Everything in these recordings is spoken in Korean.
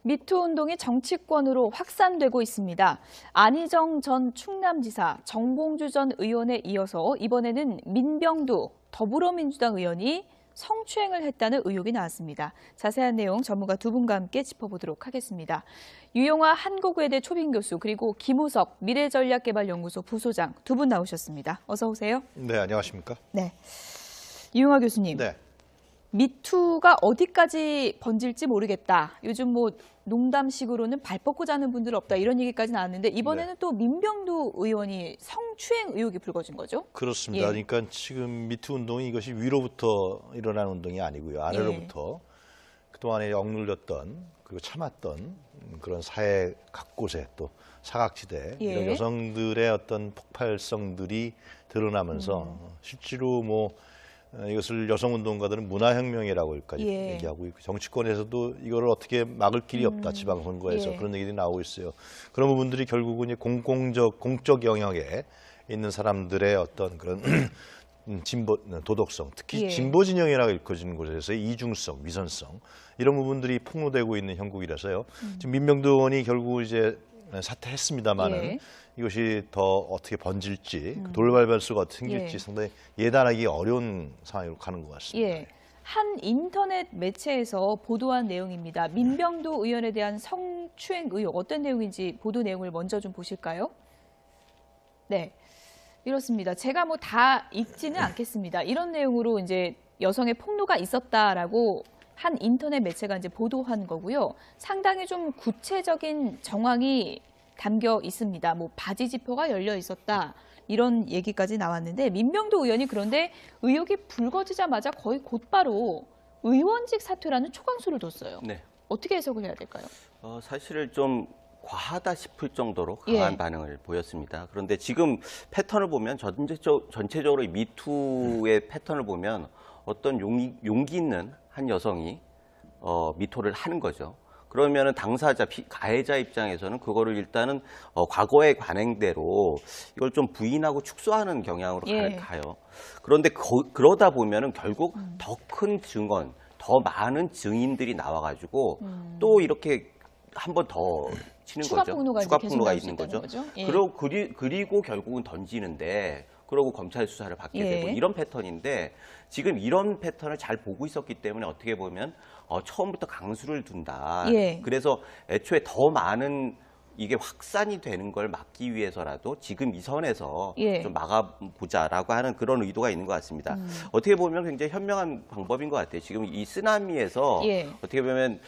미투 운동이 정치권으로 확산되고 있습니다. 안희정 전 충남지사, 정봉주 전 의원에 이어서 이번에는 민병두 더불어민주당 의원이 성추행을 했다는 의혹이 나왔습니다. 자세한 내용 전문가 두 분과 함께 짚어보도록 하겠습니다. 유용화 한국외대 초빙 교수 그리고 김우석 미래전략개발연구소 부소장 두 분 나오셨습니다. 어서 오세요. 네, 안녕하십니까? 네, 유용화 교수님. 네. 미투가 어디까지 번질지 모르겠다. 요즘 뭐 농담식으로는 발 뻗고 자는 분들 없다 이런 얘기까지 나왔는데 이번에는 또 민병두 의원이 성추행 의혹이 불거진 거죠? 그렇습니다. 예. 그러니까 지금 미투 운동이 이것이 위로부터 일어난 운동이 아니고요. 아래로부터 그동안에 억눌렸던 그리고 참았던 그런 사회 각곳에 또 사각지대 이런 여성들의 어떤 폭발성들이 드러나면서 실제로 뭐 이것을 여성운동가들은 문화혁명이라고까지 얘기하고 있고 정치권에서도 이걸 어떻게 막을 길이 없다. 지방선거에서 그런 얘기들이 나오고 있어요. 그런 부분들이 결국은 이제 공적 영역에 있는 사람들의 어떤 그런 진보, 도덕성, 특히 진보 진영이라고 일컬어지는 곳에서의 이중성, 위선성 이런 부분들이 폭로되고 있는 형국이라서요. 지금 민병두 의원이 결국 이제 사퇴했습니다만은 이것이 더 어떻게 번질지 돌발변수가 어떻게 생길지 상당히 예단하기 어려운 상황으로 가는 것 같습니다. 한 인터넷 매체에서 보도한 내용입니다. 민병두 의원에 대한 성추행 의혹 어떤 내용인지 보도 내용을 먼저 좀 보실까요? 네, 이렇습니다. 제가 뭐 다 읽지는 않겠습니다. 이런 내용으로 이제 여성의 폭로가 있었다라고 한 인터넷 매체가 이제 보도한 거고요. 상당히 좀 구체적인 정황이 담겨 있습니다. 뭐 바지 지퍼가 열려 있었다. 이런 얘기까지 나왔는데 민병두 의원이 그런데 의혹이 불거지자마자 거의 곧바로 의원직 사퇴라는 초강수를 뒀어요. 네. 어떻게 해석을 해야 될까요? 사실 좀 과하다 싶을 정도로 강한 반응을 보였습니다. 그런데 지금 패턴을 보면 전체적으로 미투의 패턴을 보면 어떤 용기 있는 한 여성이 미투를 하는 거죠. 그러면은 당사자, 가해자 입장에서는 그거를 일단은 과거의 관행대로 이걸 좀 부인하고 축소하는 경향으로 가요. 그런데 그러다 보면은 결국 더 큰 증언, 더 많은 증인들이 나와가지고 또 이렇게 한 번 더 치는 거죠. 추가 폭로가 있는 거죠. 그리고 결국은 던지는데 그러고 검찰 수사를 받게 되고 이런 패턴인데 지금 이런 패턴을 잘 보고 있었기 때문에 어떻게 보면 처음부터 강수를 둔다. 그래서 애초에 더 많은 이게 확산이 되는 걸 막기 위해서라도 지금 이 선에서 좀 막아보자라고 하는 그런 의도가 있는 것 같습니다. 어떻게 보면 굉장히 현명한 방법인 것 같아요. 지금 이 쓰나미에서 어떻게 보면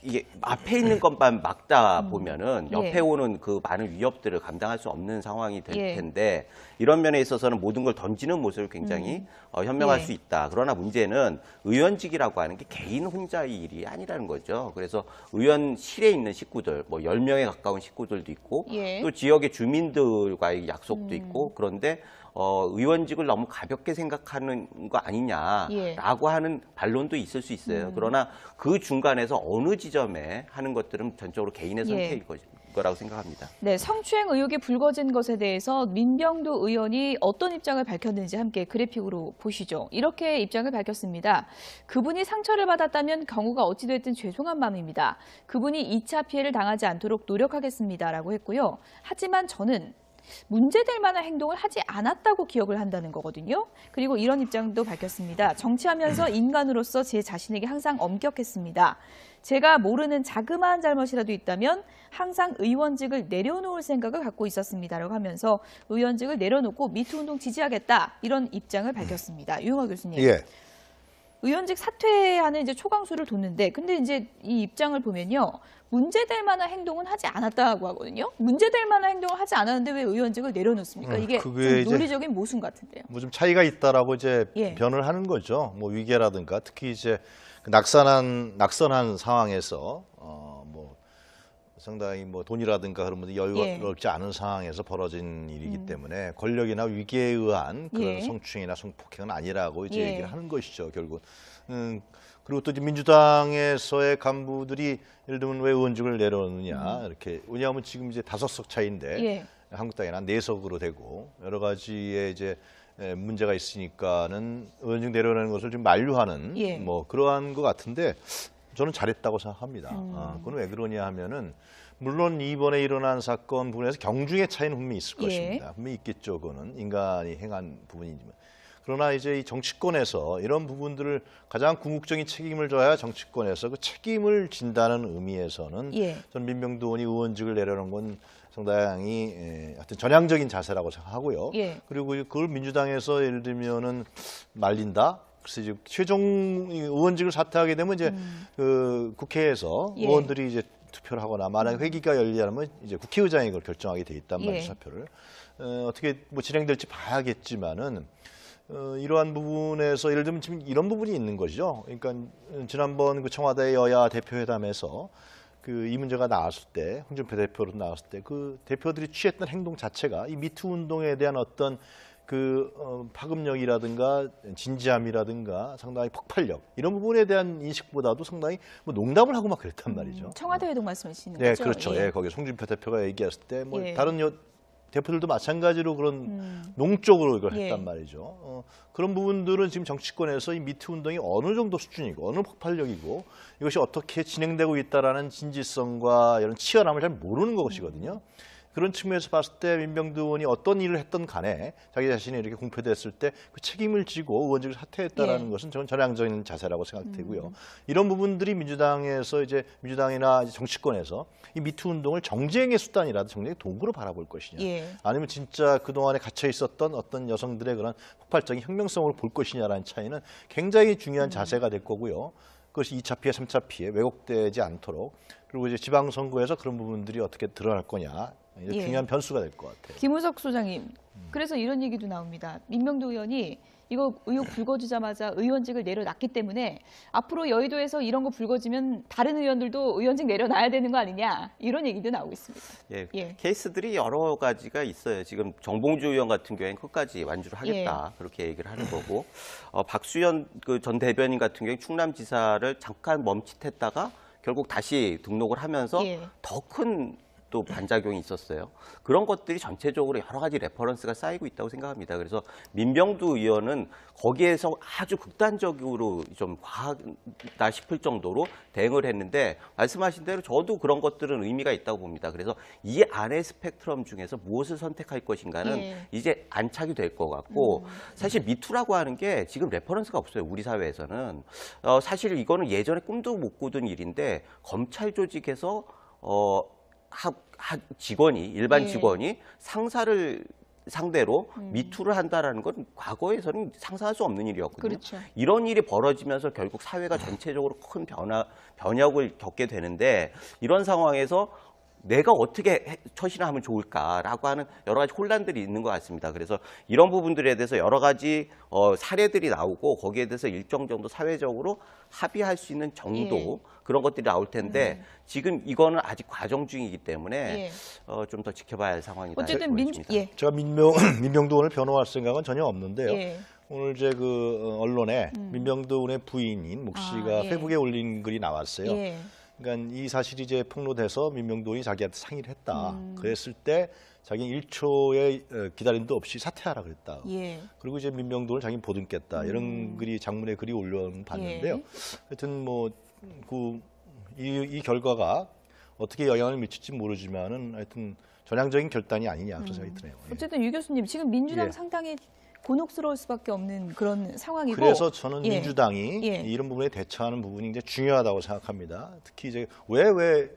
이게 앞에 있는 것만 막다 보면은 옆에 오는 그 많은 위협들을 감당할 수 없는 상황이 될 텐데 이런 면에 있어서는 모든 걸 던지는 모습을 굉장히 현명할 수 있다. 그러나 문제는 의원직이라고 하는 게 개인 혼자의 일이 아니라는 거죠. 그래서 의원실에 있는 식구들, 뭐 10명에 가까운 식구들도 있고 또 지역의 주민들과의 약속도 있고 그런데 의원직을 너무 가볍게 생각하는 거 아니냐라고 하는 반론도 있을 수 있어요. 그러나 그 중간에서 어느 지점에 하는 것들은 전적으로 개인의 선택일 거라고 생각합니다. 네, 성추행 의혹이 불거진 것에 대해서 민병두 의원이 어떤 입장을 밝혔는지 함께 그래픽으로 보시죠. 이렇게 입장을 밝혔습니다. 그분이 상처를 받았다면 경우가 어찌됐든 죄송한 마음입니다. 그분이 2차 피해를 당하지 않도록 노력하겠습니다라고 했고요. 하지만 저는 문제될 만한 행동을 하지 않았다고 기억을 한다는 거거든요. 그리고 이런 입장도 밝혔습니다. 정치하면서 인간으로서 제 자신에게 항상 엄격했습니다. 제가 모르는 자그마한 잘못이라도 있다면 항상 의원직을 내려놓을 생각을 갖고 있었습니다라고 하면서 의원직을 내려놓고 미투 운동 지지하겠다 이런 입장을 밝혔습니다. 유용화 교수님. 의원직 사퇴하는 이제 초강수를 뒀는데 근데 이제 이 입장을 보면요. 문제될 만한 행동은 하지 않았다고 하거든요. 문제될 만한 행동을 하지 않았는데 왜 의원직을 내려놓습니까? 이게 좀 논리적인 모순 같은데요. 뭐 좀 차이가 있다라고 이제 변을 하는 거죠. 뭐 위계라든가 특히 이제 낙선한 상황에서 뭐 상당히 뭐 돈이라든가 그런 분들 여유롭지 않은 상황에서 벌어진 일이기 때문에 권력이나 위계에 의한 그런 성추행이나 성폭행은 아니라고 이제 얘기를 하는 것이죠, 결국. 그리고 또 이제 민주당에서의 간부들이 예를 들면 왜 의원직을 내려놓느냐 이렇게 왜냐하면 지금 이제 5석 차인데 한국당에는 한 4석으로 되고 여러 가지의 이제 문제가 있으니까는 의원직 내려놓는 것을 좀 만류하는 뭐 그러한 것 같은데 저는 잘했다고 생각합니다. 그건 왜 그러냐 하면은 물론 이번에 일어난 사건 부분에서 경중의 차이는 분명히 있을 예. 것입니다. 분명히 있겠죠. 그거는 인간이 행한 부분이지만. 그러나 이제 이 정치권에서 이런 부분들을 가장 궁극적인 책임을 져야 정치권에서 그 책임을 진다는 의미에서는 예. 전 민병두 의원이 의원직을 내려놓은 건 상당히 하여튼 전향적인 자세라고 생각하고요. 예. 그리고 그걸 민주당에서 예를 들면은 말린다. 그래서 이제 최종 의원직을 사퇴하게 되면 이제 그 국회에서 예. 의원들이 이제 투표를 하거나 만약 회기가 열리려면 이제 국회의장이 그걸 결정하게 돼 있단 말이죠. 예. 사표를 어떻게 뭐 진행될지 봐야겠지만은 이러한 부분에서 예를 들면 지금 이런 부분이 있는 거죠. 그러니까 지난번 그 청와대 여야 대표회담에서 그 이 문제가 나왔을 때 홍준표 대표로 나왔을 때 그 대표들이 취했던 행동 자체가 이 미투 운동에 대한 어떤 그 파급력이라든가 진지함이라든가 상당히 폭발력 이런 부분에 대한 인식보다도 상당히 뭐 농담을 하고 막 그랬단 말이죠. 청와대 회동 말씀하시는 네, 거죠? 그렇죠. 예. 예, 거기 송준표 대표가 얘기했을 때 뭐 예. 다른 대표들도 마찬가지로 그런 농적으로 이걸 예. 했단 말이죠. 그런 부분들은 지금 정치권에서 이 미투 운동이 어느 정도 수준이고 어느 폭발력이고 이것이 어떻게 진행되고 있다라는 진지성과 이런 치열함을 잘 모르는 것이거든요. 그런 측면에서 봤을 때 민병두 의원이 어떤 일을 했던 간에 자기 자신이 이렇게 공표됐을 때 그 책임을 지고 의원직을 사퇴했다라는 예. 것은 저는 전향적인 자세라고 생각되고요. 이런 부분들이 민주당에서 이제 민주당이나 이제 정치권에서 이 미투 운동을 정쟁의 수단이라도 정쟁의 도구로 바라볼 것이냐, 예. 아니면 진짜 그 동안에 갇혀 있었던 어떤 여성들의 그런 폭발적인 혁명성으로 볼 것이냐라는 차이는 굉장히 중요한 자세가 될 거고요. 그것이 2차 피해, 3차 피해 왜곡되지 않도록 그리고 이제 지방선거에서 그런 부분들이 어떻게 드러날 거냐 이게 예. 중요한 변수가 될 것 같아요. 김우석 소장님, 그래서 이런 얘기도 나옵니다. 민병두 의원이 이거 의혹 불거지자마자 의원직을 내려놨기 때문에 앞으로 여의도에서 이런 거 불거지면 다른 의원들도 의원직 내려놔야 되는 거 아니냐 이런 얘기도 나오고 있습니다. 예, 예. 케이스들이 여러 가지가 있어요. 지금 정봉주 의원 같은 경우에는 끝까지 완주를 하겠다 그렇게 얘기를 하는 거고 박수현 그 전 대변인 같은 경우에 충남지사를 잠깐 멈칫했다가 결국 다시 등록을 하면서 예. 더 큰 또 반작용이 있었어요. 그런 것들이 전체적으로 여러 가지 레퍼런스가 쌓이고 있다고 생각합니다. 그래서 민병두 의원은 거기에서 아주 극단적으로 좀 과하다 싶을 정도로 대응을 했는데 말씀하신 대로 저도 그런 것들은 의미가 있다고 봅니다. 그래서 이 안의 스펙트럼 중에서 무엇을 선택할 것인가는 예. 이제 안착이 될 것 같고 사실 미투라고 하는 게 지금 레퍼런스가 없어요. 우리 사회에서는. 사실 이거는 예전에 꿈도 못 꾸던 일인데 검찰 조직에서 직원이 일반 예. 직원이 상사를 상대로 미투를 한다라는 건 과거에서는 상상할 수 없는 일이었거든요. 그렇죠. 이런 일이 벌어지면서 결국 사회가 전체적으로 큰 변혁을 겪게 되는데 이런 상황에서 내가 어떻게 처신을 하면 좋을까라고 하는 여러 가지 혼란들이 있는 것 같습니다. 그래서 이런 부분들에 대해서 여러 가지 사례들이 나오고 거기에 대해서 일정 정도 사회적으로 합의할 수 있는 정도 예. 그런 것들이 나올 텐데 지금 이거는 아직 과정 중이기 때문에 예. 좀 더 지켜봐야 할 상황이다. 어쨌든 보여집니다. 예. 제가 민병두 의원을 변호할 생각은 전혀 없는데요. 예. 오늘 이제 그 언론에 민병두 의원의 부인인 목 씨가 예. 페북에 올린 글이 나왔어요. 예. 그러니까 이 사실이 이제 폭로돼서 민병두 의원이 자기한테 상의를 했다. 그랬을 때 자기는 1초의 기다림도 없이 사퇴하라 그랬다. 예. 그리고 이제 민병두 의원을 자기는 보듬겠다. 이런 글이 장문의 글이 올라온 봤는데요. 예. 하여튼 뭐 이 결과가 어떻게 영향을 미칠지 모르지만은 하여튼 전향적인 결단이 아니냐 그런 생각이 드네요. 예. 어쨌든 유 교수님 지금 민주당 예. 상당히 곤혹스러울 수밖에 없는 그런 상황이고. 그래서 저는 예. 민주당이 예. 이런 부분에 대처하는 부분이 굉장히 중요하다고 생각합니다. 특히 이제 왜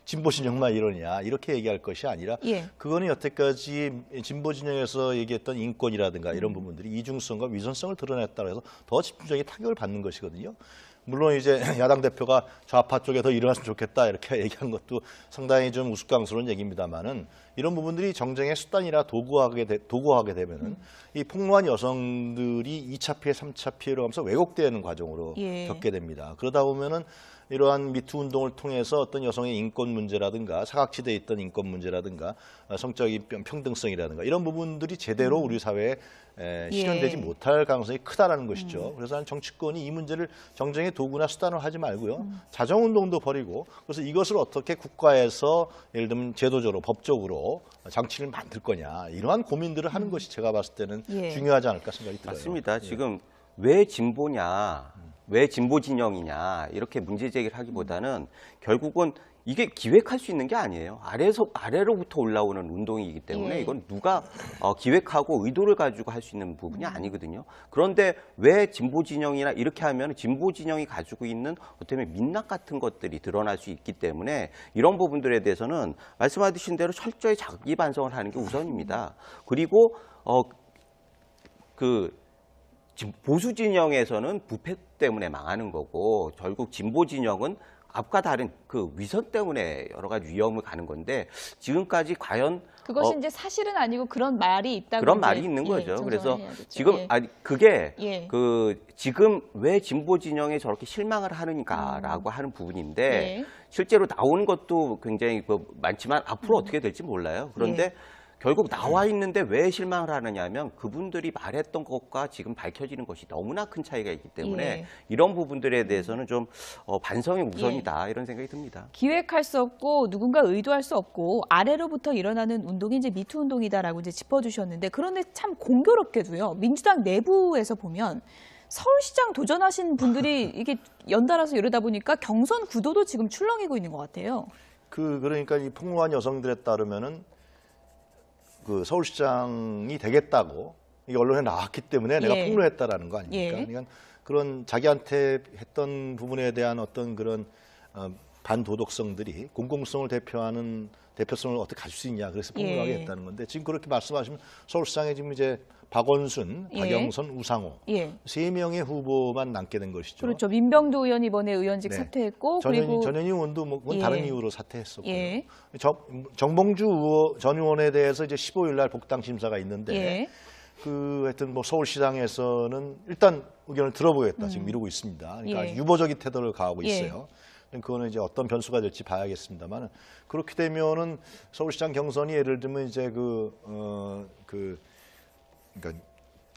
진보 진영만 이러냐 이렇게 얘기할 것이 아니라 예. 그거는 여태까지 진보 진영에서 얘기했던 인권이라든가 이런 부분들이 이중성과 위선성을 드러냈다고 해서 더 집중적인 타격을 받는 것이거든요. 물론 이제 야당 대표가 좌파 쪽에 더 일어났으면 좋겠다 이렇게 얘기한 것도 상당히 좀 우스꽝스러운 얘기입니다만은 이런 부분들이 정쟁의 수단이라 도구화하게 되면은 이 폭로한 여성들이 2차 피해, 3차 피해로 가면서 왜곡되는 과정으로 예. 겪게 됩니다. 그러다 보면은 이러한 미투 운동을 통해서 어떤 여성의 인권 문제라든가 사각지대에 있던 인권 문제라든가 성적인 평등성이라든가 이런 부분들이 제대로 우리 사회에 실현되지 예. 못할 가능성이 크다라는 것이죠. 그래서 난 정치권이 이 문제를 정쟁의 도구나 수단으로 하지 말고요. 자정운동도 벌이고 그래서 이것을 어떻게 국가에서 예를 들면 제도적으로 법적으로 장치를 만들 거냐 이러한 고민들을 하는 것이 제가 봤을 때는 예. 중요하지 않을까 생각이 들어요. 맞습니다. 예. 지금 왜 진보냐 왜 진보 진영이냐 이렇게 문제 제기를 하기보다는 결국은 이게 기획할 수 있는 게 아니에요. 아래로부터 올라오는 운동이기 때문에 예. 이건 누가 기획하고 의도를 가지고 할 수 있는 부분이 아니거든요. 그런데 왜 진보 진영이나 이렇게 하면 진보 진영이 가지고 있는 어떻게 보면 민낯 같은 것들이 드러날 수 있기 때문에 이런 부분들에 대해서는 말씀하신 대로 철저히 자기 반성을 하는 게 우선입니다. 그리고 보수 진영에서는 부패 때문에 망하는 거고 결국 진보 진영은 앞과 다른 그 위선 때문에 여러 가지 위험을 가는 건데 지금까지 과연 그것이 이제 사실은 아니고 그런 말이 있다고 그런 이제, 말이 있는 거죠. 정정을 그래서 해야겠죠. 지금 예. 그게 예. 지금 왜 진보 진영에 저렇게 실망을 하는가라고 하는 부분인데 예. 실제로 나오는 것도 굉장히 많지만 앞으로 어떻게 될지 몰라요. 그런데 예. 결국 나와 있는데 왜 실망을 하느냐면 그분들이 말했던 것과 지금 밝혀지는 것이 너무나 큰 차이가 있기 때문에 예. 이런 부분들에 대해서는 좀 반성이 우선이다 이런 생각이 듭니다. 기획할 수 없고 누군가 의도할 수 없고 아래로부터 일어나는 운동이 이제 미투 운동이다라고 이제 짚어주셨는데 그런데 참 공교롭게도요. 민주당 내부에서 보면 서울시장 도전하신 분들이 이게 연달아서 이러다 보니까 경선 구도도 지금 출렁이고 있는 것 같아요. 그러니까 이 폭로한 여성들에 따르면은 그 서울시장이 되겠다고 이 언론에 나왔기 때문에 내가 예. 폭로했다라는 거 아닙니까? 예. 그러니까 그런 자기한테 했던 부분에 대한 어떤 그런 반도덕성들이 공공성을 대표하는 대표성을 어떻게 가질 수 있냐 그래서 폭로하게 예. 했다는 건데 지금 그렇게 말씀하시면 서울시장에 지금 이제 박원순, 예. 박영선, 우상호 예. 세 명의 후보만 남게 된 것이죠. 그렇죠. 민병두 의원 이번에 의원직 네. 사퇴했고 그리고 전현희 의원도 뭐 그건 예. 다른 이유로 사퇴했었고요. 예. 정봉주 전 의원에 대해서 이제 15일 날 복당 심사가 있는데 예. 하여튼 뭐 서울시장에서는 일단 의견을 들어보겠다 지금 이러고 있습니다. 그러니까 예. 유보적인 태도를 가하고 예. 있어요. 그거는 이제 어떤 변수가 될지 봐야겠습니다만 그렇게 되면은 서울시장 경선이 예를 들면 이제 그러니까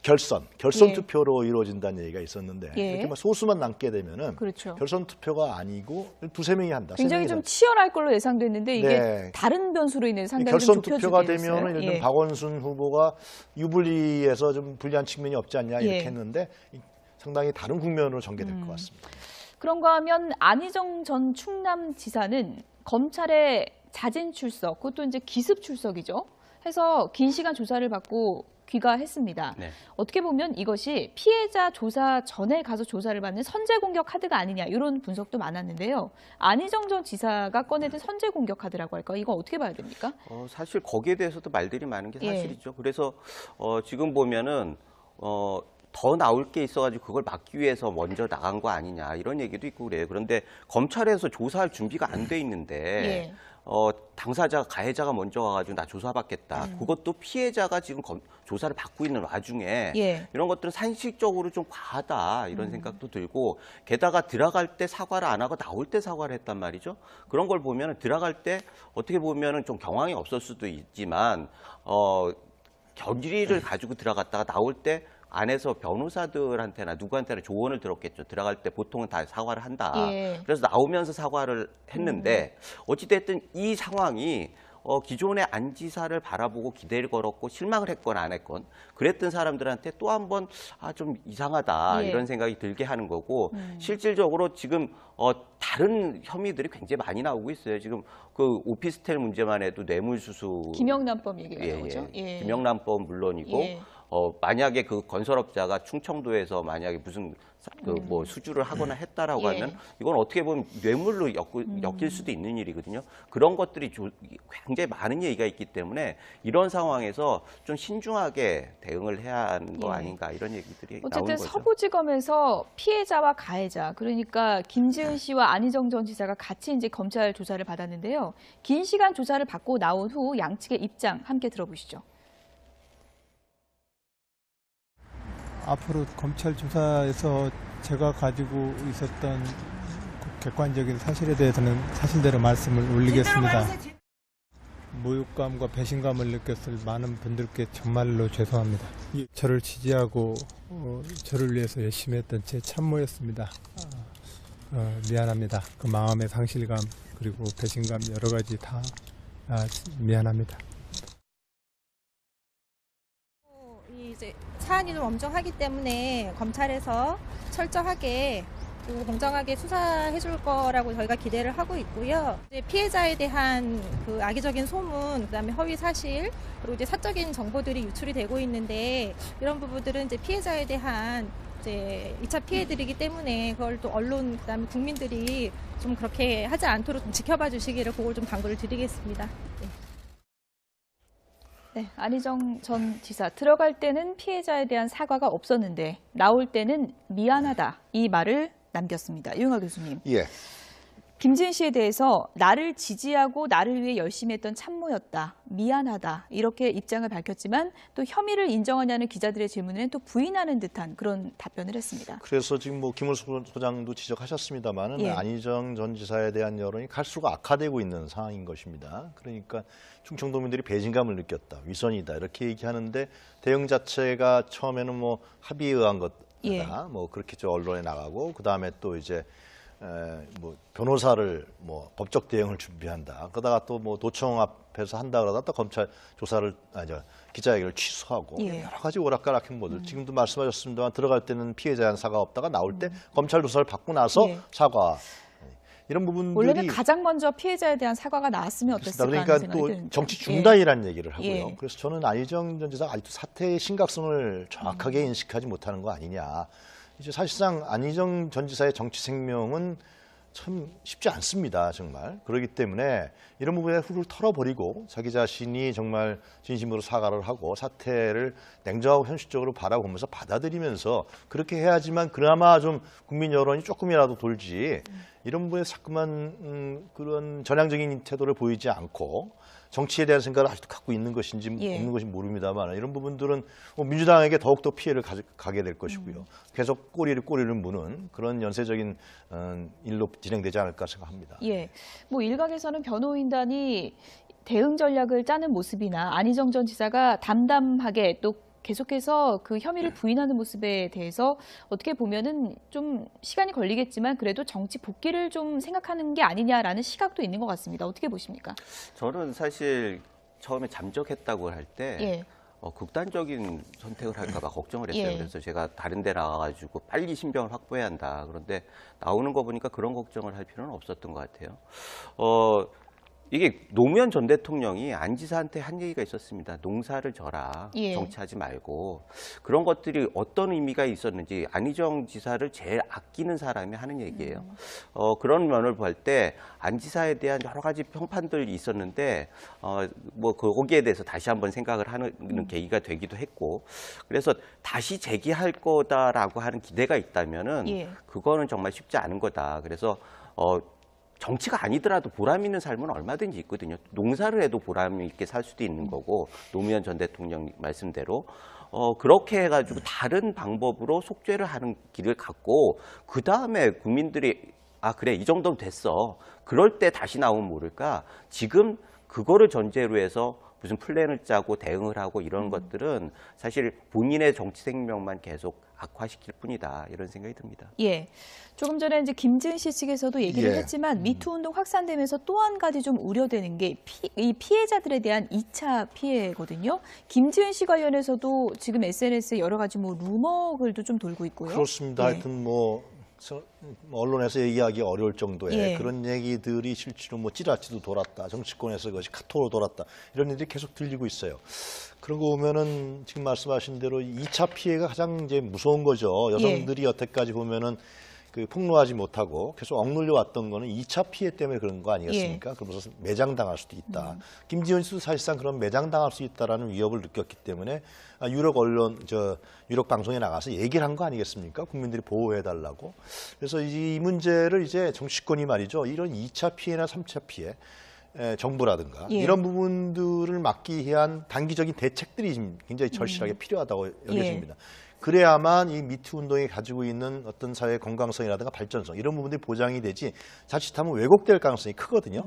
결선 예. 투표로 이루어진다는 얘기가 있었는데 예. 이렇게 막 소수만 남게 되면은 그렇죠. 결선 투표가 아니고 두세 명이 한다. 세 굉장히 명이 좀 한다. 치열할 걸로 예상됐는데 이게 네. 다른 변수로 인해서 상당히 결선 좀 투표가 좁혀지게 됐어요. 되면은 예를 들면 박원순 후보가 유불리에서 좀 불리한 측면이 없지 않냐 이렇게 예. 했는데 상당히 다른 국면으로 전개될 것 같습니다. 그런가 하면 안희정 전 충남지사는 검찰에 자진 출석, 그것도 이제 기습 출석이죠. 해서 긴 시간 조사를 받고 귀가했습니다. 네. 어떻게 보면 이것이 피해자 조사 전에 가서 조사를 받는 선제 공격 카드가 아니냐 이런 분석도 많았는데요. 안희정 전 지사가 꺼내든 선제 공격 카드라고 할까? 이거 어떻게 봐야 됩니까? 사실 거기에 대해서도 말들이 많은 게 예. 사실이죠. 그래서 지금 보면은 더 나올 게 있어가지고 그걸 막기 위해서 먼저 나간 거 아니냐 이런 얘기도 있고 그래요. 그런데 검찰에서 조사할 준비가 안 돼 있는데 예. 당사자, 가해자가 먼저 와가지고 나 조사받겠다. 그것도 피해자가 지금 조사를 받고 있는 와중에 예. 이런 것들은 상식적으로 좀 과하다 이런 생각도 들고 게다가 들어갈 때 사과를 안 하고 나올 때 사과를 했단 말이죠. 그런 걸 보면 들어갈 때 어떻게 보면 좀 경황이 없을 수도 있지만 결의를 가지고 들어갔다가 나올 때 안에서 변호사들한테나 누구한테나 조언을 들었겠죠. 들어갈 때 보통은 다 사과를 한다. 예. 그래서 나오면서 사과를 했는데 어찌됐든 이 상황이 기존의 안 지사를 바라보고 기대를 걸었고 실망을 했건 안 했건 그랬던 사람들한테 또 한 번 좀 이상하다 예. 이런 생각이 들게 하는 거고 실질적으로 지금 다른 혐의들이 굉장히 많이 나오고 있어요. 지금 그 오피스텔 문제만 해도 뇌물수수 김영란법 얘기가 예, 나오죠. 예. 김영란법 물론이고 예. 만약에 그 건설업자가 충청도에서 만약에 무슨 뭐 수주를 하거나 했다라고 예. 하면 이건 어떻게 보면 뇌물로 엮일 수도 있는 일이거든요. 그런 것들이 굉장히 많은 얘기가 있기 때문에 이런 상황에서 좀 신중하게 대응을 해야 하는 거 예. 아닌가 이런 얘기들이 나오는 어쨌든 거죠. 서부지검에서 피해자와 가해자, 그러니까 김지은 씨와 안희정 전 지사가 같이 이제 검찰 조사를 받았는데요. 긴 시간 조사를 받고 나온 후 양측의 입장 함께 들어보시죠. 앞으로 검찰 조사에서 제가 가지고 있었던 객관적인 사실에 대해서는 사실대로 말씀을 올리겠습니다. 모욕감과 배신감을 느꼈을 많은 분들께 정말로 죄송합니다. 저를 지지하고 저를 위해서 열심히 했던 제 참모였습니다. 미안합니다. 그 마음의 상실감 그리고 배신감 여러 가지 다 미안합니다. 이제 사안이 좀 엄정하기 때문에 검찰에서 철저하게 또 공정하게 수사해 줄 거라고 저희가 기대를 하고 있고요. 이제 피해자에 대한 그 악의적인 소문, 그다음에 허위 사실, 그리고 이제 사적인 정보들이 유출이 되고 있는데 이런 부분들은 이제 피해자에 대한 이제 2차 피해들이기 때문에 그걸 또 언론 그다음에 국민들이 좀 그렇게 하지 않도록 좀 지켜봐 주시기를 그걸 좀 당부를 드리겠습니다. 네. 네, 안희정 전 지사 들어갈 때는 피해자에 대한 사과가 없었는데 나올 때는 미안하다 이 말을 남겼습니다. 이용하 교수님. 예. 김지은 씨에 대해서 나를 지지하고 나를 위해 열심히 했던 참모였다. 미안하다. 이렇게 입장을 밝혔지만 또 혐의를 인정하냐는 기자들의 질문에는 또 부인하는 듯한 그런 답변을 했습니다. 그래서 지금 뭐 김을수 소장도 지적하셨습니다만은 예. 안희정 전 지사에 대한 여론이 갈수록 악화되고 있는 상황인 것입니다. 그러니까 충청도민들이 배신감을 느꼈다, 위선이다 이렇게 얘기하는데 대응 자체가 처음에는 뭐 합의에 의한 것이다, 예. 뭐 그렇게 저 언론에 나가고 그 다음에 또 이제 뭐 변호사를 뭐 법적 대응을 준비한다. 그러다가 또 뭐 도청 앞에서 한다 그러다 또 검찰 조사를 기자회견을 취소하고 예. 여러 가지 오락가락 행보들. 지금도 말씀하셨습니다만 들어갈 때는 피해자한 사과 없다가 나올 때 검찰 조사를 받고 나서 예. 사과. 이런 부분들이 원래는 가장 먼저 피해자에 대한 사과가 나왔으면 어땠을까 하는 그러니까 생각이 또 드는데. 정치 중단이라는 얘기를 하고요. 예. 그래서 저는 안희정 전 지사가 아직도 사태의 심각성을 정확하게 인식하지 못하는 거 아니냐. 이제 사실상 안희정 전 지사의 정치 생명은 참 쉽지 않습니다, 정말. 그렇기 때문에 이런 부분에 훌훌 털어버리고 자기 자신이 정말 진심으로 사과를 하고 사태를 냉정하고 현실적으로 바라보면서 받아들이면서 그렇게 해야지만 그나마 좀 국민 여론이 조금이라도 돌지 이런 부분에 자꾸만 그런 전향적인 태도를 보이지 않고 정치에 대한 생각을 아직도 갖고 있는 것인지 예. 없는 것인지 모릅니다만 이런 부분들은 민주당에게 더욱더 피해를 가게 될 것이고요. 계속 꼬리를 무는 그런 연쇄적인 일로 진행되지 않을까 생각합니다. 예, 뭐 일각에서는 변호인단이 대응 전략을 짜는 모습이나 안희정 전 지사가 담담하게 또 계속해서 그 혐의를 부인하는 모습에 대해서 어떻게 보면은 좀 시간이 걸리겠지만 그래도 정치 복귀를 좀 생각하는 게 아니냐라는 시각도 있는 것 같습니다. 어떻게 보십니까? 저는 사실 처음에 잠적했다고 할 때 예. 극단적인 선택을 할까 봐 걱정을 했어요. 예. 그래서 제가 다른 데 나가가지고 빨리 신병을 확보해야 한다. 그런데 나오는 거 보니까 그런 걱정을 할 필요는 없었던 것 같아요. 이게 노무현 전 대통령이 안 지사한테 한 얘기가 있었습니다. 농사를 져라. 예. 정치하지 말고. 그런 것들이 어떤 의미가 있었는지 안희정 지사를 제일 아끼는 사람이 하는 얘기예요. 그런 면을 볼 때 안 지사에 대한 여러 가지 평판들이 있었는데 뭐 거기에 대해서 다시 한번 생각을 하는 계기가 되기도 했고 그래서 다시 재기할 거다라고 하는 기대가 있다면은 예. 그거는 정말 쉽지 않은 거다. 그래서 정치가 아니더라도 보람 있는 삶은 얼마든지 있거든요. 농사를 해도 보람 있게 살 수도 있는 거고 노무현 전 대통령 말씀대로 그렇게 해가지고 다른 방법으로 속죄를 하는 길을 갖고 그 다음에 국민들이 아 그래 이 정도면 됐어. 그럴 때 다시 나오면 모를까. 지금 그거를 전제로 해서 무슨 플랜을 짜고 대응을 하고 이런 것들은 사실 본인의 정치 생명만 계속 악화시킬 뿐이다 이런 생각이 듭니다. 예. 조금 전에 이제 김지은 씨 측에서도 얘기를 예. 했지만 미투 운동 확산되면서 또 한 가지 좀 우려되는 게 이 피해자들에 대한 2차 피해거든요. 김지은 씨 관련해서도 지금 SNS에 여러 가지 뭐 루머 글도 좀 돌고 있고요. 그렇습니다. 예. 하여튼 뭐 언론에서 얘기하기 어려울 정도의 예. 그런 얘기들이 실제로 뭐 찌라찌도 돌았다. 정치권에서 그것이 카톡으로 돌았다. 이런 일들이 계속 들리고 있어요. 그런 거 보면은 지금 말씀하신 대로 2차 피해가 가장 이제 무서운 거죠. 여성들이 여태까지 보면은 그 폭로하지 못하고 계속 억눌려 왔던 거는 2차 피해 때문에 그런 거 아니겠습니까? 그러면서 매장당할 수도 있다. 김지은 씨도 사실상 그런 매장당할 수 있다라는 위협을 느꼈기 때문에 유력 언론, 유력 방송에 나가서 얘기를 한 거 아니겠습니까? 국민들이 보호해달라고. 그래서 이 문제를 이제 정치권이 말이죠. 이런 2차 피해나 3차 피해, 정부라든가 예. 이런 부분들을 막기 위한 단기적인 대책들이 지금 굉장히 절실하게 필요하다고 여겨집니다. 그래야만 이 미투 운동이 가지고 있는 어떤 사회의 건강성이라든가 발전성 이런 부분들이 보장이 되지 자칫하면 왜곡될 가능성이 크거든요.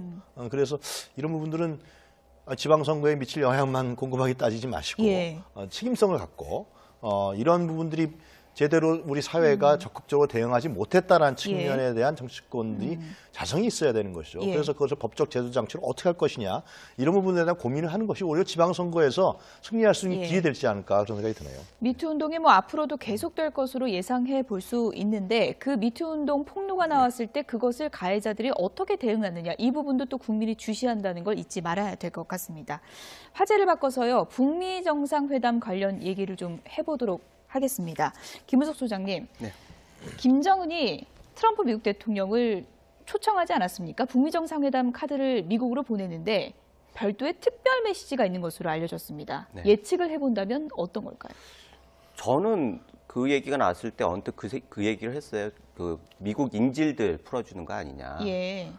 그래서 이런 부분들은 지방선거에 미칠 영향만 꼼꼼하게 따지지 마시고 예. 책임성을 갖고 이런 부분들이 제대로 우리 사회가 적극적으로 대응하지 못했다라는 측면에 대한 정치권들이 자성이 있어야 되는 것이죠. 예. 그래서 그것을 법적 제도 장치를 어떻게 할 것이냐 이런 부분에 대한 고민을 하는 것이 오히려 지방선거에서 승리할 수 있는 예. 길이 될지 않을까 그런 생각이 드네요. 미투 운동이 뭐 앞으로도 계속될 것으로 예상해 볼 수 있는데 그 미투 운동 폭로가 나왔을 때 그것을 가해자들이 어떻게 대응하느냐 이 부분도 또 국민이 주시한다는 걸 잊지 말아야 될 것 같습니다. 화제를 바꿔서요. 북미 정상회담 관련 얘기를 좀 해보도록 하겠습니다. 김우석 소장님, 네. 김정은이 트럼프 미국 대통령을 초청하지 않았습니까? 북미 정상회담 카드를 미국으로 보내는데 별도의 특별 메시지가 있는 것으로 알려졌습니다. 네. 예측을 해본다면 어떤 걸까요? 저는 그 얘기가 나왔을 때 언뜻 그 얘기를 했어요. 그 미국 인질들 풀어주는 거 아니냐. 예.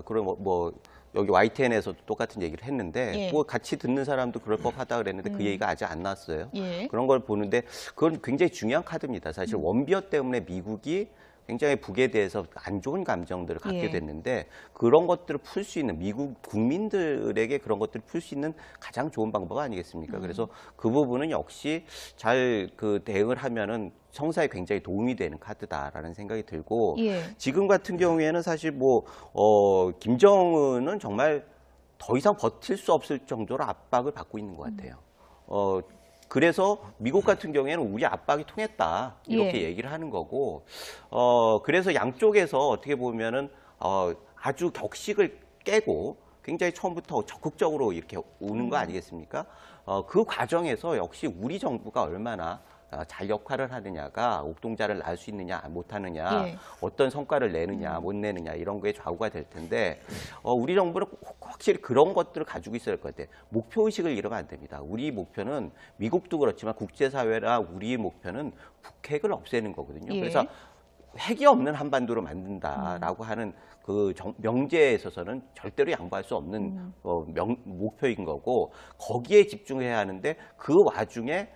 그럼 뭐 여기 YTN에서도 똑같은 얘기를 했는데 예. 뭐 같이 듣는 사람도 그럴 법하다 그랬는데 그 얘기가 아직 안 나왔어요. 예. 그런 걸 보는데 그건 굉장히 중요한 카드입니다. 사실 원비어 때문에 미국이 굉장히 북에 대해서 안 좋은 감정들을 갖게 예. 됐는데 그런 것들을 풀 수 있는 미국 국민들에게 그런 것들을 풀 수 있는 가장 좋은 방법 아니겠습니까? 그래서 그 부분은 역시 잘 그 대응을 하면은 성사에 굉장히 도움이 되는 카드다라는 생각이 들고 예. 지금 같은 경우에는 사실 김정은은 정말 더 이상 버틸 수 없을 정도로 압박을 받고 있는 것 같아요. 그래서 미국 같은 경우에는 우리 압박이 통했다 이렇게 예. 얘기를 하는 거고, 그래서 양쪽에서 어떻게 보면은 아주 격식을 깨고 굉장히 처음부터 적극적으로 이렇게 오는 거 아니겠습니까? 그 과정에서 역시 우리 정부가 얼마나 잘 역할을 하느냐가 옥동자를 낳을 수 있느냐 못하느냐 예. 어떤 성과를 내느냐 못 내느냐 이런 거에 좌우가 될 텐데 우리 정부는 확실히 그런 것들을 가지고 있어야 할 것 같아요. 목표의식을 잃으면 안 됩니다. 우리 목표는 미국도 그렇지만 국제사회나 우리의 목표는 북핵을 없애는 거거든요. 예. 그래서 핵이 없는 한반도를 만든다라고 하는 그 명제에 있어서는 절대로 양보할 수 없는 목표인 거고 거기에 집중해야 하는데 그 와중에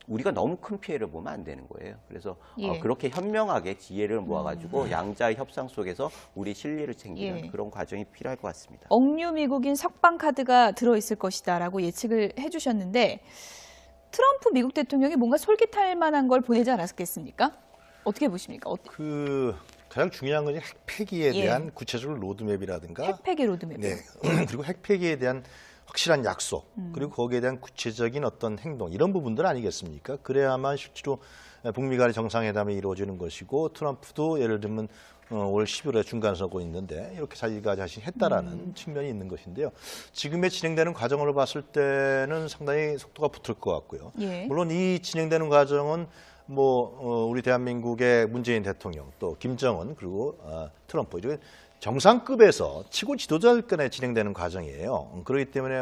우리가 너무 큰 피해를 보면 안 되는 거예요. 그래서 예. 그렇게 현명하게 지혜를 모아가지고 양자의 협상 속에서 우리 실리를 챙기는 예. 그런 과정이 필요할 것 같습니다. 억류 미국인 석방 카드가 들어있을 것이다라고 예측을 해주셨는데 트럼프 미국 대통령이 뭔가 솔깃할 만한 걸 보내지 않았겠습니까? 어떻게 보십니까? 그 가장 중요한 건 핵 폐기에 예. 대한 구체적인 로드맵이라든가 핵 폐기 로드맵. 네. 그리고 핵 폐기에 대한 확실한 약속, 그리고 거기에 대한 구체적인 어떤 행동, 이런 부분들 아니겠습니까? 그래야만 실제로 북미 간의 정상회담이 이루어지는 것이고 트럼프도 예를 들면 올 11월에 중간선거 있는데 이렇게 자기가 자신이 했다라는 측면이 있는 것인데요. 지금의 진행되는 과정을 봤을 때는 상당히 속도가 붙을 것 같고요. 예. 물론 이 진행되는 과정은 우리 대한민국의 문재인 대통령 또 김정은 그리고 트럼프 이런 정상급에서 치고 지도자들 간에 진행되는 과정이에요. 그렇기 때문에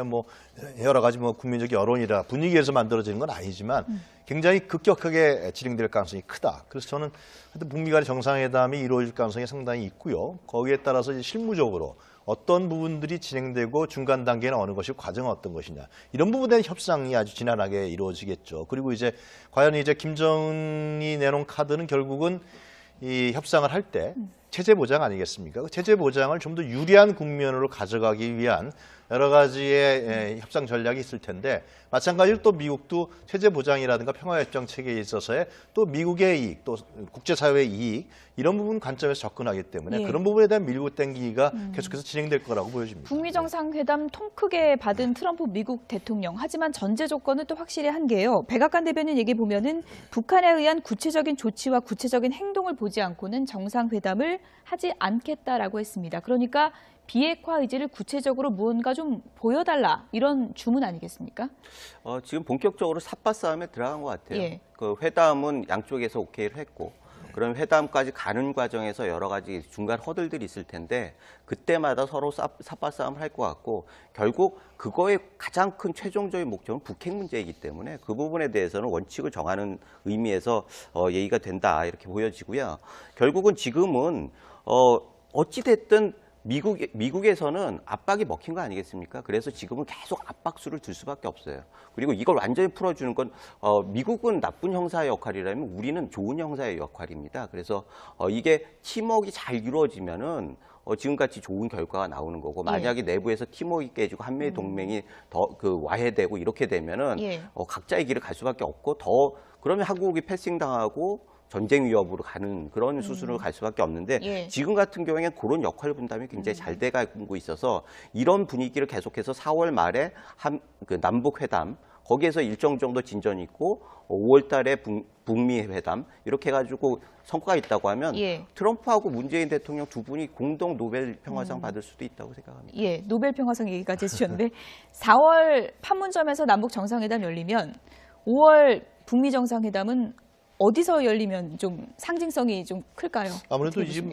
여러 가지 국민적 여론이라 분위기에서 만들어지는 건 아니지만 굉장히 급격하게 진행될 가능성이 크다. 그래서 저는 하여튼 북미 간의 정상회담이 이루어질 가능성이 상당히 있고요. 거기에 따라서 이제 실무적으로 어떤 부분들이 진행되고 중간 단계는 어느 것이 과정은 어떤 것이냐 이런 부분에 대한 협상이 아주 지난하게 이루어지겠죠. 그리고 이제 과연 이제 김정은이 내놓은 카드는 결국은 이 협상을 할 때 체제 보장 아니겠습니까? 그 체제 보장을 좀 더 유리한 국면으로 가져가기 위한 여러 가지의 협상 전략이 있을 텐데 마찬가지로 또 미국도 체제 보장이라든가 평화협정 체계에 있어서의 또 미국의 이익, 또 국제사회의 이익 이런 부분 관점에서 접근하기 때문에 예. 그런 부분에 대한 밀고 땡기기가 계속해서 진행될 거라고 보여집니다. 북미 정상회담 통 크게 받은 트럼프 미국 대통령. 하지만 전제 조건은 또 확실히 한 게요. 백악관 대변인 얘기 보면은 북한에 의한 구체적인 조치와 구체적인 행동을 보지 않고는 정상회담을 하지 않겠다라고 했습니다. 그러니까 비핵화 의지를 구체적으로 무언가 좀 보여달라 이런 주문 아니겠습니까? 지금 본격적으로 삿바 싸움에 들어간 것 같아요. 예. 그 회담은 양쪽에서 오케이를 했고 그럼 회담까지 가는 과정에서 여러 가지 중간 허들들이 있을 텐데 그때마다 서로 삿바 싸움을 할 것 같고 결국 그거의 가장 큰 최종적인 목적은 북핵 문제이기 때문에 그 부분에 대해서는 원칙을 정하는 의미에서 얘기가 된다 이렇게 보여지고요. 결국은 지금은 어찌 됐든 미국에서는 압박이 먹힌 거 아니겠습니까? 그래서 지금은 계속 압박수를 둘 수밖에 없어요. 그리고 이걸 완전히 풀어주는 건 미국은 나쁜 형사의 역할이라면 우리는 좋은 형사의 역할입니다. 그래서 이게 팀워크가 잘 이루어지면은 지금같이 좋은 결과가 나오는 거고 만약에 내부에서 팀워크가 깨지고 한미의 동맹이 더 와해되고 이렇게 되면은 각자의 길을 갈 수밖에 없고 그러면 한국이 패싱당하고 전쟁 위협으로 가는 그런 수순으로 갈 수밖에 없는데 지금 같은 경우에는 그런 역할 분담이 굉장히 잘 돼가고 있어서 이런 분위기를 계속해서 4월 말에 남북 회담 거기에서 일정 정도 진전이 있고 5월 달에 북미 회담 이렇게 해가지고 성과가 있다고 하면 트럼프하고 문재인 대통령 두 분이 공동 노벨 평화상 받을 수도 있다고 생각합니다. 예, 노벨 평화상 얘기까지 해주셨는데 4월 판문점에서 남북 정상회담 열리면 5월 북미 정상회담은 어디서 열리면 좀 상징성이 좀 클까요? 아무래도 지금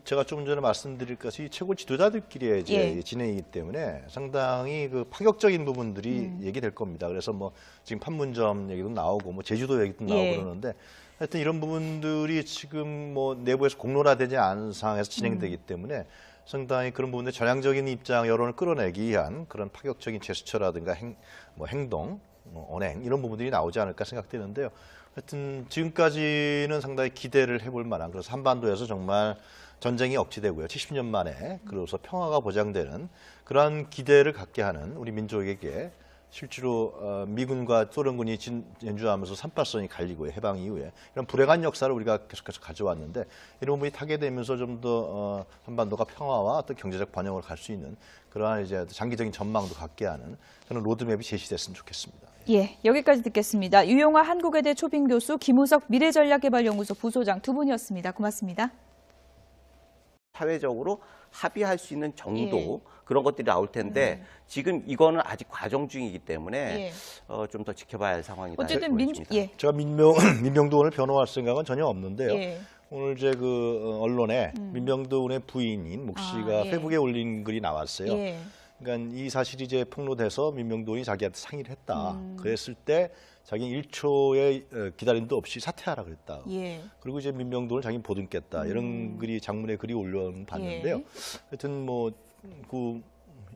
제가 좀 전에 말씀드릴 것이 최고 지도자들끼리의 이제 진행이기 때문에 상당히 파격적인 부분들이 얘기될 겁니다. 그래서 뭐 지금 판문점 얘기도 나오고 뭐 제주도 얘기도 나오고 그러는데 하여튼 이런 부분들이 지금 뭐 내부에서 공론화되지 않은 상황에서 진행되기 때문에 상당히 그런 부분들 전향적인 입장 여론을 끌어내기 위한 그런 파격적인 제스처라든가 행동, 언행 이런 부분들이 나오지 않을까 생각되는데요. 하여튼 지금까지는 상당히 기대를 해볼 만한 그래서 한반도에서 정말 전쟁이 억지되고요. 70년 만에 그래서 평화가 보장되는 그러한 기대를 갖게 하는 우리 민족에게 실제로 미군과 소련군이 연주하면서 38선이 갈리고 해방 이후에 이런 불행한 역사를 우리가 계속해서 가져왔는데 이런 부분이 타개되면서 좀 더 한반도가 평화와 어떤 경제적 번영을 갈 수 있는 그러한 이제 장기적인 전망도 갖게 하는 그런 로드맵이 제시됐으면 좋겠습니다. 예, 여기까지 듣겠습니다. 유용화 한국외대 초빙 교수, 김우석 미래전략개발연구소 부소장 두 분이었습니다. 고맙습니다. 사회적으로 합의할 수 있는 정도 그런 것들이 나올 텐데 지금 이거는 아직 과정 중이기 때문에 좀 더 지켜봐야 할 상황이다. 어쨌든 제가 민병도 의원을 변호할 생각은 전혀 없는데요. 오늘 이제 언론에 민병도 의원의 부인인 목 씨가 페북에 올린 글이 나왔어요. 그러니까 이 사실이 이제 폭로돼서 민병도 의원이 자기한테 상의를 했다. 그랬을 때 자기는 1초의 기다림도 없이 사퇴하라 그랬다. 그리고 이제 민병도 의원을 자기는 보듬겠다. 이런 글이 장문의 글이 올려봤는데요. 하여튼 뭐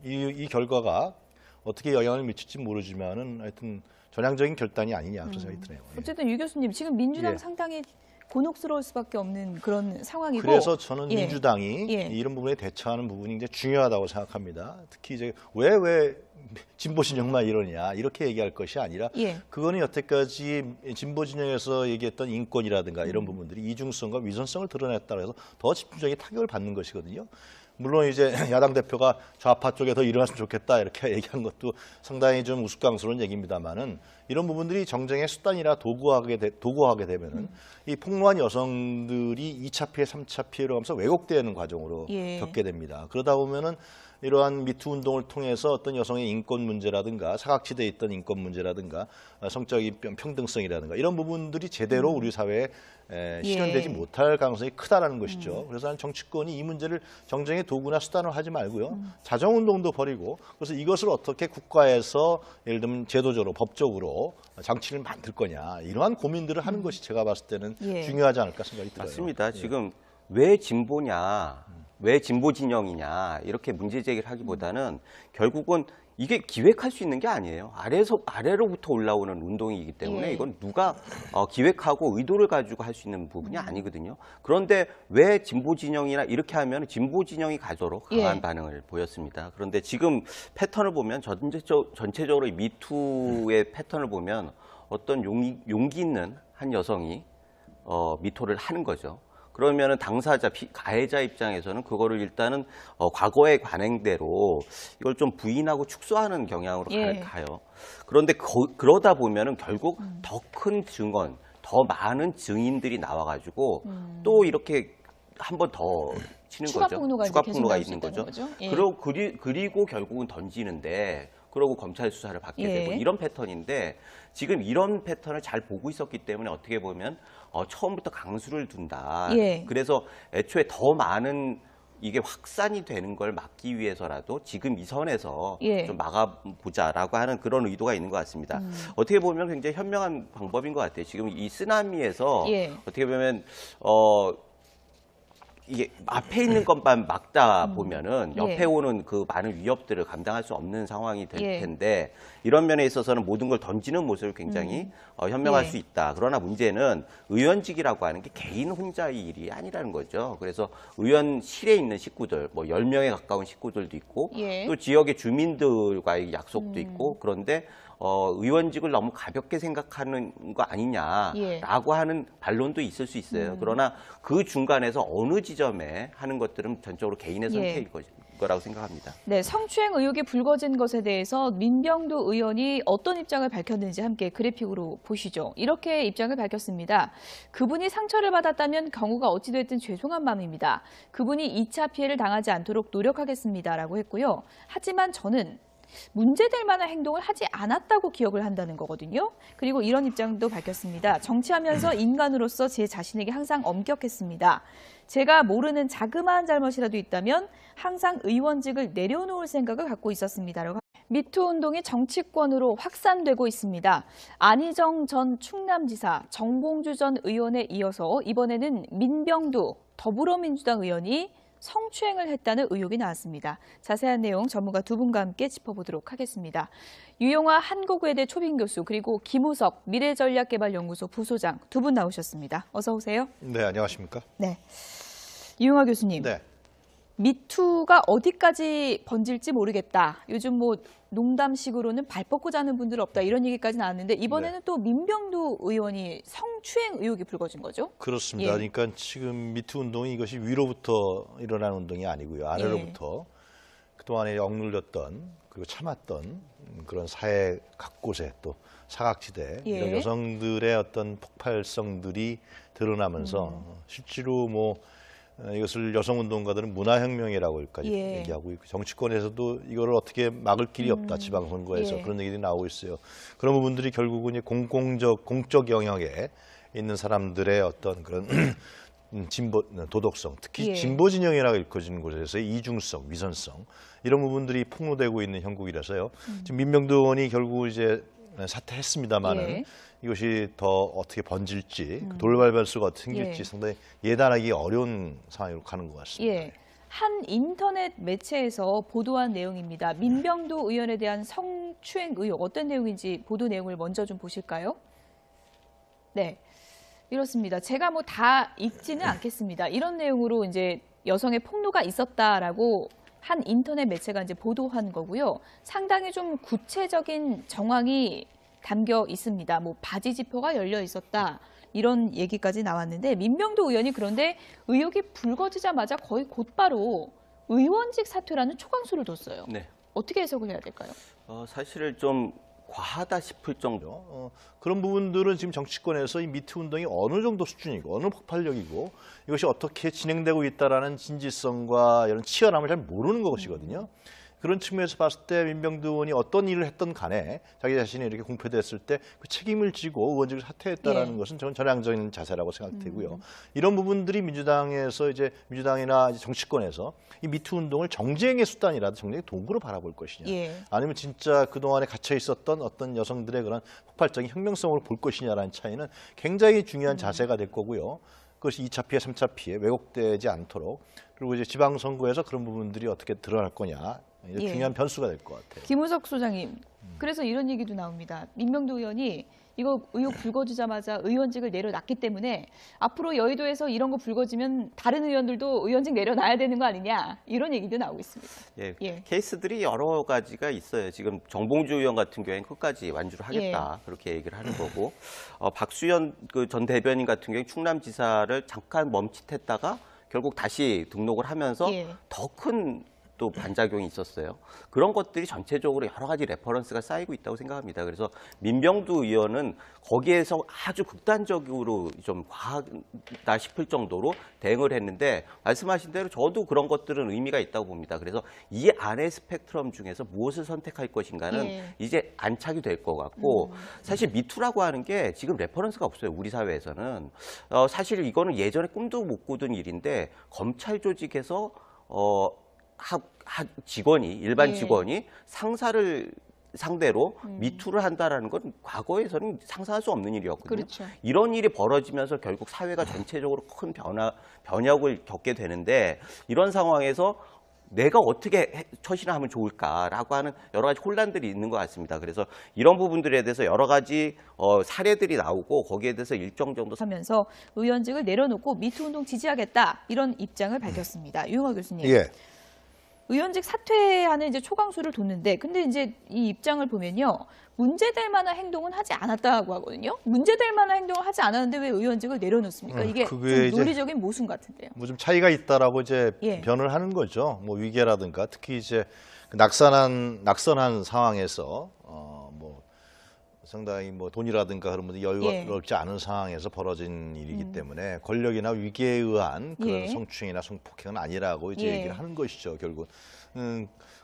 이 결과가 어떻게 영향을 미칠지 모르지만은 하여튼 전향적인 결단이 아니냐 그런 생각이 드네요. 어쨌든 유 교수님 지금 민주당 상당히 곤혹스러울 수밖에 없는 그런 상황이고. 그래서 저는 민주당이 이런 부분에 대처하는 부분이 이제 중요하다고 생각합니다. 특히 이제 왜 진보 진영만 이러냐 이렇게 얘기할 것이 아니라 그거는 여태까지 진보 진영에서 얘기했던 인권이라든가 이런 부분들이 이중성과 위선성을 드러냈다고 해서 더 집중적인 타격을 받는 것이거든요. 물론 이제 야당 대표가 좌파 쪽에 더 일어났으면 좋겠다 이렇게 얘기한 것도 상당히 좀 우스꽝스러운 얘기입니다만은 이런 부분들이 정쟁의 수단이라 도구하게 되면은 이 폭로한 여성들이 2차 피해, 3차 피해로 가면서 왜곡되는 과정으로 겪게 됩니다. 그러다 보면은 이러한 미투 운동을 통해서 어떤 여성의 인권 문제라든가 사각지대에 있던 인권 문제라든가 성적인 평등성이라든가 이런 부분들이 제대로 우리 사회에 실현되지 못할 가능성이 크다라는 것이죠. 그래서 정치권이 이 문제를 정쟁의 도구나 수단으로 하지 말고요. 자정운동도 벌이고 그래서 이것을 어떻게 국가에서 예를 들면 제도적으로 법적으로 장치를 만들 거냐 이러한 고민들을 하는 것이 제가 봤을 때는 중요하지 않을까 생각이 들어요. 맞습니다. 지금 왜 진보냐, 왜 진보 진영이냐 이렇게 문제 제기를 하기보다는 결국은 이게 기획할 수 있는 게 아니에요. 아래로부터 올라오는 운동이기 때문에 이건 누가 기획하고 의도를 가지고 할 수 있는 부분이 아니거든요. 그런데 왜 진보 진영이나 이렇게 하면 진보 진영이 가도록 강한 반응을 보였습니다. 그런데 지금 패턴을 보면 전체적으로 이 미투의 패턴을 보면 어떤 용기 있는 한 여성이 미투를 하는 거죠. 그러면은 당사자, 가해자 입장에서는 그거를 일단은 과거의 관행대로 이걸 좀 부인하고 축소하는 경향으로 가요. 그런데 그러다 보면은 결국 더 큰 증언, 더 많은 증인들이 나와가지고 또 이렇게 한 번 더 치는 거죠. 추가 폭로가 있는 거죠. 그리고 결국은 던지는데 그러고 검찰 수사를 받게 되고 이런 패턴인데 지금 이런 패턴을 잘 보고 있었기 때문에 어떻게 보면 처음부터 강수를 둔다. 그래서 애초에 더 많은 이게 확산이 되는 걸 막기 위해서라도 지금 이 선에서 좀 막아보자라고 하는 그런 의도가 있는 것 같습니다. 어떻게 보면 굉장히 현명한 방법인 것 같아요. 지금 이 쓰나미에서 어떻게 보면 이게 앞에 있는 것만 막다 보면은 옆에 예. 오는 그 많은 위협들을 감당할 수 없는 상황이 될 예. 텐데 이런 면에 있어서는 모든 걸 던지는 모습을 굉장히 현명할 예. 수 있다. 그러나 문제는 의원직이라고 하는 게 개인 혼자의 일이 아니라는 거죠. 그래서 의원실에 있는 식구들, 뭐 10명에 가까운 식구들도 있고 예. 또 지역의 주민들과의 약속도 있고 그런데 의원직을 너무 가볍게 생각하는 거 아니냐라고 하는 반론도 있을 수 있어요. 그러나 그 중간에서 어느 지점에 하는 것들은 전적으로 개인의 선택일 거라고 생각합니다. 네, 성추행 의혹이 불거진 것에 대해서 민병두 의원이 어떤 입장을 밝혔는지 함께 그래픽으로 보시죠. 이렇게 입장을 밝혔습니다. 그분이 상처를 받았다면 경우가 어찌됐든 죄송한 마음입니다. 그분이 2차 피해를 당하지 않도록 노력하겠습니다라고 했고요. 하지만 저는 문제될 만한 행동을 하지 않았다고 기억을 한다는 거거든요. 그리고 이런 입장도 밝혔습니다. 정치하면서 인간으로서 제 자신에게 항상 엄격했습니다. 제가 모르는 자그마한 잘못이라도 있다면 항상 의원직을 내려놓을 생각을 갖고 있었습니다. 미투 운동이 정치권으로 확산되고 있습니다. 안희정 전 충남지사, 정봉주 전 의원에 이어서 이번에는 민병두 더불어민주당 의원이 성추행을 했다는 의혹이 나왔습니다. 자세한 내용 전문가 두 분과 함께 짚어보도록 하겠습니다. 유용화 한국외대 초빙 교수 그리고 김우석 미래전략개발연구소 부소장 두 분 나오셨습니다. 어서 오세요. 네, 안녕하십니까? 네, 유용화 교수님. 네. 미투가 어디까지 번질지 모르겠다. 요즘 뭐 농담식으로는 발 뻗고 자는 분들 없다. 이런 얘기까지 나왔는데 이번에는 또 민병두 의원이 성추행 의혹이 불거진 거죠? 그렇습니다. 예. 그러니까 지금 미투 운동이 이것이 위로부터 일어난 운동이 아니고요. 아래로부터 그동안에 억눌렸던 그리고 참았던 그런 사회 각곳에 또 사각지대 이런 여성들의 어떤 폭발성들이 드러나면서 실제로 뭐 이것을 여성운동가들은 문화혁명이라고까지 얘기하고 있고 정치권에서도 이거를 어떻게 막을 길이 없다. 지방선거에서 그런 얘기들이 나오고 있어요. 그런 부분들이 결국은 이제 공적 영역에 있는 사람들의 어떤 그런 진보 도덕성, 특히 진보 진영이라고 일컬어지는 곳에서의 이중성, 위선성 이런 부분들이 폭로되고 있는 형국이라서요. 지금 민병두 의원이 결국 이제 사퇴했습니다만은 이것이 더 어떻게 번질지 돌발발수가 어떻게 생길지 상당히 예단하기 어려운 상황으로 가는 것 같습니다. 예. 한 인터넷 매체에서 보도한 내용입니다. 민병두 의원에 대한 성추행 의혹 어떤 내용인지 보도 내용을 먼저 좀 보실까요? 네, 이렇습니다. 제가 뭐 다 읽지는 않겠습니다. 이런 내용으로 이제 여성의 폭로가 있었다라고 한 인터넷 매체가 이제 보도한 거고요. 상당히 좀 구체적인 정황이 담겨 있습니다. 뭐 바지 지퍼가 열려 있었다. 이런 얘기까지 나왔는데 민병두 의원이 그런데 의혹이 불거지자마자 거의 곧바로 의원직 사퇴라는 초강수를 뒀어요. 네. 어떻게 해석을 해야 될까요? 사실 좀 과하다 싶을 정도. 그런 부분들은 지금 정치권에서 이 미투 운동이 어느 정도 수준이고 어느 폭발력이고 이것이 어떻게 진행되고 있다라는 진지성과 이런 치열함을 잘 모르는 것이거든요. 그런 측면에서 봤을 때 민병두 의원이 어떤 일을 했던 간에 자기 자신이 이렇게 공표됐을 때 그 책임을 지고 의원직을 사퇴했다라는 것은 저는 전향적인 자세라고 생각되고요. 이런 부분들이 민주당에서 이제 민주당이나 이제 정치권에서 이 미투 운동을 정쟁의 수단이라도 정쟁의 도구로 바라볼 것이냐, 아니면 진짜 그 동안에 갇혀 있었던 어떤 여성들의 그런 폭발적인 혁명성으로 볼 것이냐라는 차이는 굉장히 중요한 자세가 될 거고요. 그것이 2차 피해, 3차 피해 왜곡되지 않도록 그리고 이제 지방선거에서 그런 부분들이 어떻게 드러날 거냐. 중요한 변수가 될 것 같아요. 김우석 소장님, 그래서 이런 얘기도 나옵니다. 민병두 의원이 이거 의혹 불거지자마자 의원직을 내려놨기 때문에 앞으로 여의도에서 이런 거 불거지면 다른 의원들도 의원직 내려놔야 되는 거 아니냐 이런 얘기도 나오고 있습니다. 케이스들이 여러 가지가 있어요. 지금 정봉주 의원 같은 경우에는 끝까지 완주를 하겠다 그렇게 얘기를 하는 거고 박수현 그 전 대변인 같은 경우에 충남지사를 잠깐 멈칫했다가 결국 다시 등록을 하면서 더 큰 또 반작용이 있었어요. 그런 것들이 전체적으로 여러 가지 레퍼런스가 쌓이고 있다고 생각합니다. 그래서 민병두 의원은 거기에서 아주 극단적으로 좀 과하다 싶을 정도로 대응을 했는데 말씀하신 대로 저도 그런 것들은 의미가 있다고 봅니다. 그래서 이 안의 스펙트럼 중에서 무엇을 선택할 것인가는 이제 안착이 될 것 같고 사실 미투라고 하는 게 지금 레퍼런스가 없어요. 우리 사회에서는. 사실 이거는 예전에 꿈도 못 꾸던 일인데 검찰 조직에서 직원이 일반 직원이 상사를 상대로 미투를 한다라는 건 과거에서는 상상할 수 없는 일이었거든요. 그렇죠. 이런 일이 벌어지면서 결국 사회가 전체적으로 큰 변혁을 겪게 되는데 이런 상황에서 내가 어떻게 처신을 하면 좋을까라고 하는 여러 가지 혼란들이 있는 것 같습니다. 그래서 이런 부분들에 대해서 여러 가지 사례들이 나오고 거기에 대해서 일정 정도 하면서 의원직을 내려놓고 미투 운동 지지하겠다 이런 입장을 밝혔습니다. 유영하 교수님. 예. 의원직 사퇴하는 이제 초강수를 뒀는데 근데 이제 이 입장을 보면요. 문제될 만한 행동은 하지 않았다고 하거든요. 문제될 만한 행동을 하지 않았는데 왜 의원직을 내려놓습니까? 이게 좀 그게 이제 논리적인 모순 같은데요. 뭐 좀 차이가 있다라고 이제 예. 변을 하는 거죠. 뭐 위계라든가 특히 이제 그 낙선한 상황에서 뭐 상당히 뭐 돈이라든가 그런 것들이 여유롭지 않은 상황에서 벌어진 일이기 때문에 권력이나 위계에 의한 그런 예. 성추행이나 성폭행은 아니라고 이제 예. 얘기를 하는 것이죠. 결국.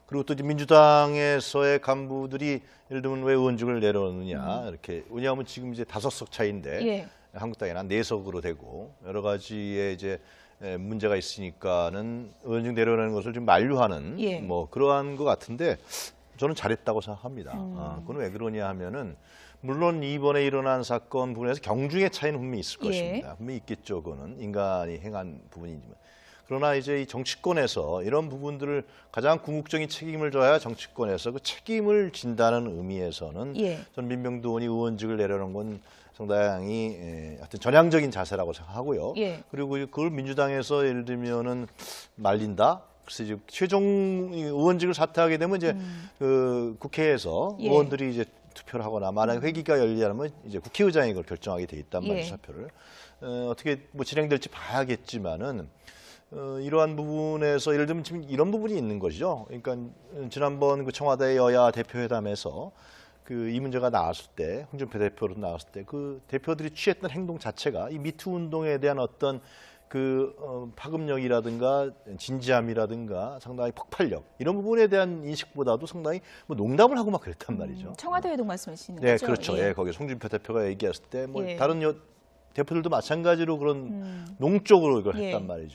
그리고 또 이제 민주당에서의 간부들이 예를 들면 왜 의원직을 내려놓느냐 이렇게 왜냐하면 지금 이제 5석 차인데 예. 한국당이나 4석으로 되고 여러 가지의 이제 문제가 있으니까는 의원직 내려놓는 것을 좀 만류하는 예. 뭐 그러한 것 같은데 저는 잘했다고 생각합니다. 그건 왜 그러냐 하면은 물론 이번에 일어난 사건 부분에서 경중의 차이는 분명히 있을 예. 것입니다. 분명히 있겠죠. 그거는 인간이 행한 부분이지만. 그러나 이제 이 정치권에서 이런 부분들을 가장 궁극적인 책임을 져야 정치권에서 그 책임을 진다는 의미에서는 예. 전 민병두 의원이 의원직을 내려놓은 건 상당히 하여튼 전향적인 자세라고 생각하고요. 예. 그리고 그걸 민주당에서 예를 들면은 말린다. 그래서 이제 최종 의원직을 사퇴하게 되면 이제 그 국회에서 예. 의원들이 이제 투표를 하거나 만약 회기가 열리려면 이제 국회의장이 그걸 결정하게 돼 있단 말이죠. 예. 사표를 어떻게 뭐 진행될지 봐야겠지만은 이러한 부분에서 예를 들면 지금 이런 부분이 있는 것이죠. 그러니까 지난번 그 청와대 여야 대표회담에서 그 이 문제가 나왔을 때 홍준표 대표로 나왔을 때 그 대표들이 취했던 행동 자체가 이 미투 운동에 대한 어떤 그 파급력이라든가 진지함이라든가 상당히 폭발력 이런 부분에 대한 인식보다도 상당히 뭐 농담을 하고 막 그랬단 말이죠. 청와대 회동 말씀하시는 네, 거죠? 그렇죠. 예. 예, 거기 송준표 대표가 얘기했을 때 뭐 예. 다른 대표들도 마찬가지로 그런 농적으로 이걸 예. 했단 말이죠.